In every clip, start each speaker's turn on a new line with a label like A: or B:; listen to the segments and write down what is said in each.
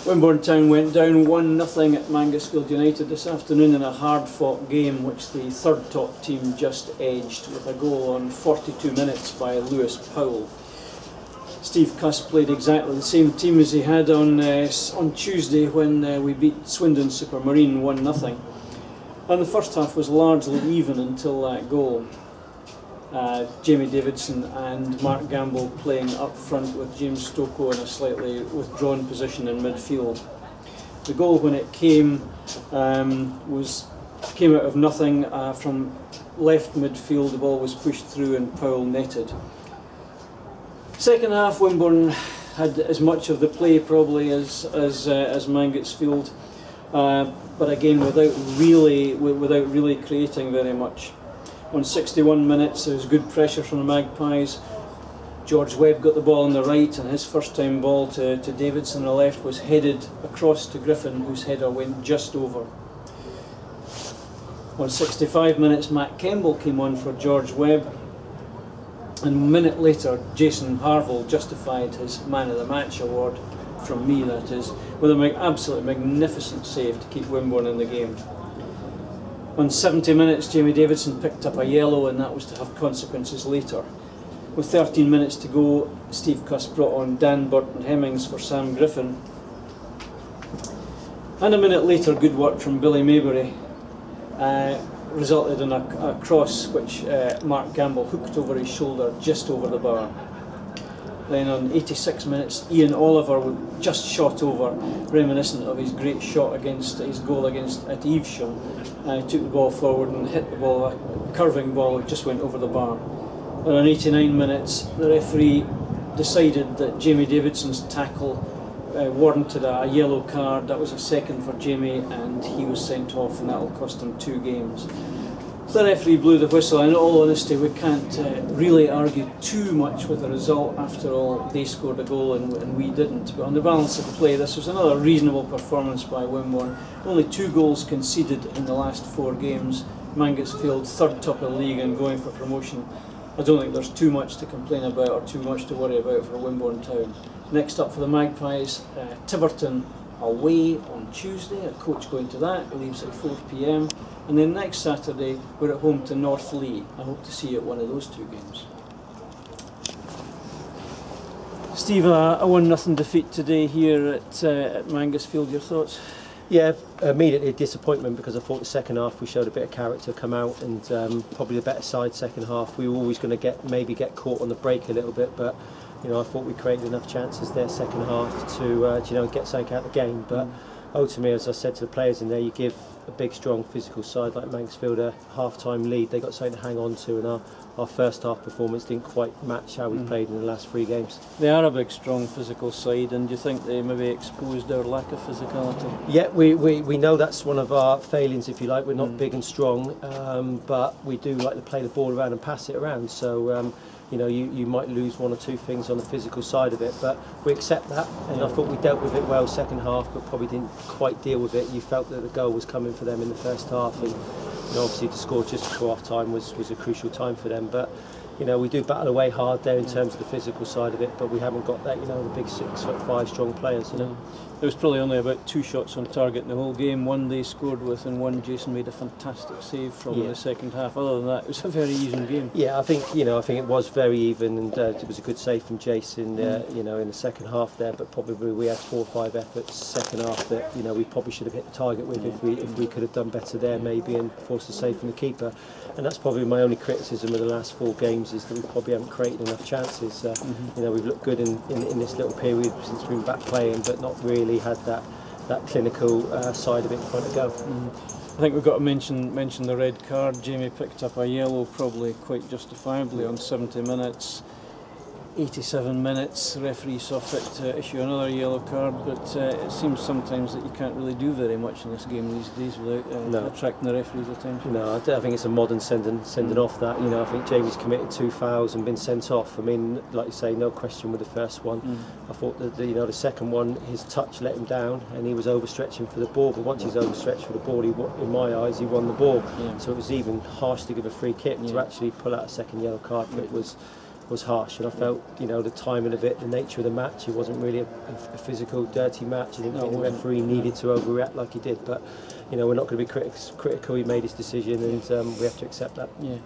A: Wimborne Town went down 1-0 at Mangotsfield United this afternoon in a hard-fought game which the third top team just edged with a goal on 42 minutes by Lewis Powell. Steve Cuss played exactly the same team as he had on Tuesday when we beat Swindon Supermarine 1-0. And the first half was largely even until that goal. Jamie Davidson and Mark Gamble playing up front with James Stocco in a slightly withdrawn position in midfield. The goal, when it came out of nothing from left midfield. The ball was pushed through and Powell netted. Second half, Wimborne had as much of the play probably as Mangotsfield, but again without really creating very much. On 61 minutes, there was good pressure from the Magpies. George Webb got the ball on the right, and his first time ball to Davidson on the left was headed across to Griffin, whose header went just over. On 65 minutes, Matt Kemble came on for George Webb, and a minute later, Jason Harville justified his Man of the Match award, from me that is, with an absolutely magnificent save to keep Wimborne in the game. On 70 minutes, Jamie Davidson picked up a yellow, and that was to have consequences later. With 13 minutes to go, Steve Cuss brought on Dan Burton-Hemmings for Sam Griffin. And a minute later, good work from Billy Maybury resulted in a cross which Mark Gamble hooked over his shoulder just over the bar. Then on 86 minutes, Ian Oliver just shot over, reminiscent of his great shot against his goal at Evesham. Took the ball forward and hit the ball, a curving ball that just went over the bar. And on 89 minutes, the referee decided that Jamie Davidson's tackle warranted a yellow card. That was a second for Jamie, and he was sent off, and that will cost him 2 games. So the referee blew the whistle, and in all honesty we can't really argue too much with the result. After all, they scored a goal and we didn't. But on the balance of play, this was another reasonable performance by Wimborne. Only 2 goals conceded in the last 4 games. Mangotsfield third top of the league and going for promotion. I don't think there's too much to complain about or too much to worry about for Wimborne Town. Next up for the Magpies, Tiverton away on Tuesday. A coach going to that, leaves at 4 p.m. And then next Saturday we're at home to North Lee. I hope to see you at one of those 2 games. Steve, a 1-0 defeat today here at Mangotsfield. Your thoughts?
B: Yeah, immediately a disappointment, because I thought the second half we showed a bit of character come out, and probably the better side second half. We were always going to maybe get caught on the break a little bit, but I thought we created enough chances there second half to get something out of the game. But ultimately, as I said to the players in there, you give a big, strong, physical side like Mangotsfield a half-time lead. They got something to hang on to, and our first half performance didn't quite match how we played in the last 3 games.
A: They are a big, strong, physical side, and do you think they maybe exposed our lack of physicality?
B: Yeah, we know that's one of our failings, if you like. We're not big and strong, but we do like to play the ball around and pass it around. So you might lose 1 or 2 things on the physical side of it, but we accept that, and I thought we dealt with it well second half, but probably didn't quite deal with it. You felt that the goal was coming for them in the first half, and obviously to score just before half time was a crucial time for them. But we do battle away hard there in terms of the physical side of it, but we haven't got that, the big 6'5" strong players.
A: There was probably only about 2 shots on target in the whole game. 1 they scored with, and 1 Jason made a fantastic save from in the second half. Other than that, it was a very even game. Yeah,
B: I think it was very even, and it was a good save from Jason, in the second half there. But probably we had 4 or 5 efforts second half that we probably should have hit the target with if we could have done better there maybe and forced a save from the keeper. And that's probably my only criticism of the last 4 games, is that we probably haven't created enough chances. We've looked good in this little period since we've been back playing, but not really had that clinical side of it in front of goal.
A: I think we've got to mention the red card. Jamie picked up a yellow, probably quite justifiably, on 70 minutes. 87 minutes, the referee saw fit to issue another yellow card, but it seems sometimes that you can't really do very much in this game these days without attracting the referee's attention.
B: No, I think it's a modern sending off that. I think Jamie's committed 2 fouls and been sent off. I mean, like you say, no question with the first one. I thought that the second one, his touch let him down, and he was overstretching for the ball. But once he's overstretched for the ball, in my eyes, he won the ball. So it was even harsh to give a free kick. To actually pull out a second yellow card for it was was harsh, and I felt, you know, the timing of it, the nature of the match, it wasn't really a physical, dirty match. I didn't think the referee needed to overreact like he did, but you know, we're not going to be critical. He made his decision, and we have to accept that.
A: Yeah.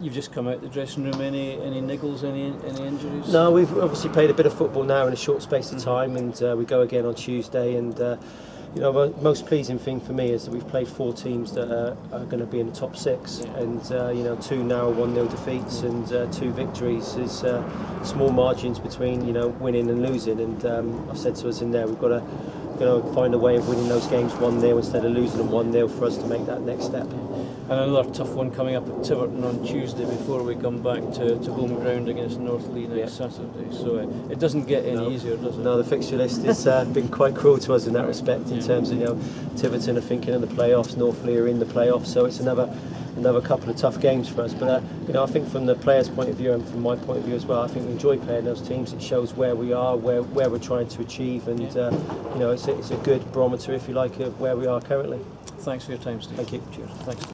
A: You've just come out the dressing room. Any niggles? Any injuries?
B: No, we've obviously played a bit of football now in a short space of time, and we go again on Tuesday. And you know, the most pleasing thing for me is that we've played 4 teams that are going to be in the top 6, and you know, 2 now 1-0 defeats and 2 victories. Is small margins between, you know, winning and losing. And I've said to us in there, we've got to find a way of winning those games 1-0 instead of losing them 1-0 for us to make that next step.
A: And another tough one coming up at Tiverton on Tuesday before we come back to home ground against Northleigh next Saturday. So it doesn't get any easier, does it?
B: No, the fixture list has been quite cruel to us in that respect, in terms of, you know, Tiverton are thinking of the playoffs, Northleigh are in the playoffs, so it's another couple of tough games for us. But you know, I think from the players' point of view and from my point of view as well, I think we enjoy playing those teams. It shows where we are, where we're trying to achieve, and you know, it's a good barometer, if you like, of where we are currently.
A: Thanks for your time, Steve.
B: Thank you.
A: Cheers. Thanks.